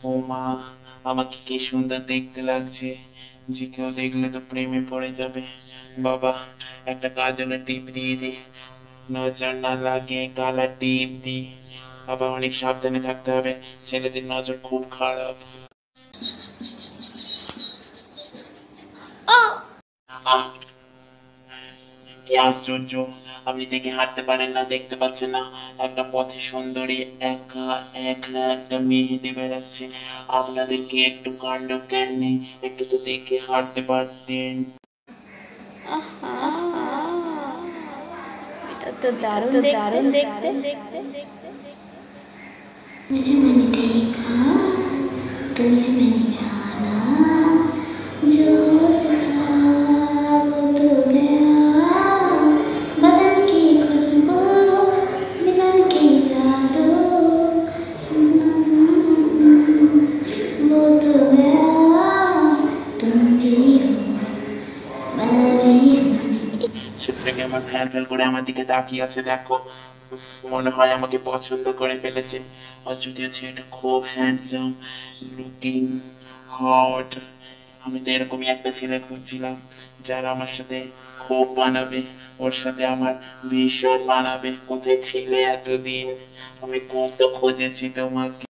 ও মা, আমাকে কি সুন্দর দেখতে লাগছে, যে কেউ দেখলে তো প্রেমে পড়ে যাবে। বাবা, একটা কাজলের টিপ দিয়ে দে, নজর না লাগে কালার টিপ দি। বাবা, অনেক সাবধানে থাকতে হবে, ছেলেদের নজর খুব খারাপ। আহ, কি আশ্চর্য, আপনি দেখে হাঁটতে পারেন না, দেখতে পাচ্ছেন না? একটা পথে সুন্দরী একা একলা একটা মেয়ে হেঁটে বেড়াচ্ছে। আপনাদেরকে একটু কাণ্ড জ্ঞান নেই, একটু তো দেখে হাঁটতে পারতেন। আহা, এটা তো দারুণ দেখতে। तुझे मैंने देखा, तुझे मैंने जाना, जो सका वो तो गया, बदन की खुशबू, मिलन की जादू, वो तो गया, तुम भी हो, मैं भी हूँ। ছেলেটাকে আমার ফ্যাল ফ্যাল করে আমার দিকে তাকিয়ে আছে, দেখো, মনে হয় আমাকে পছন্দ করে ফেলেছে। আর যদিও ছেলেটা খুব হ্যান্ডসাম লুকিং, হট। আমি তো এরকমই একটা ছেলে খুঁজছিলাম, যারা আমার সাথে খুব মানাবে, ওর সাথে আমার ভীষণ মানাবে। কোথায় ছিলে এতদিন? আমি কত খুঁজেছি তোমাকে।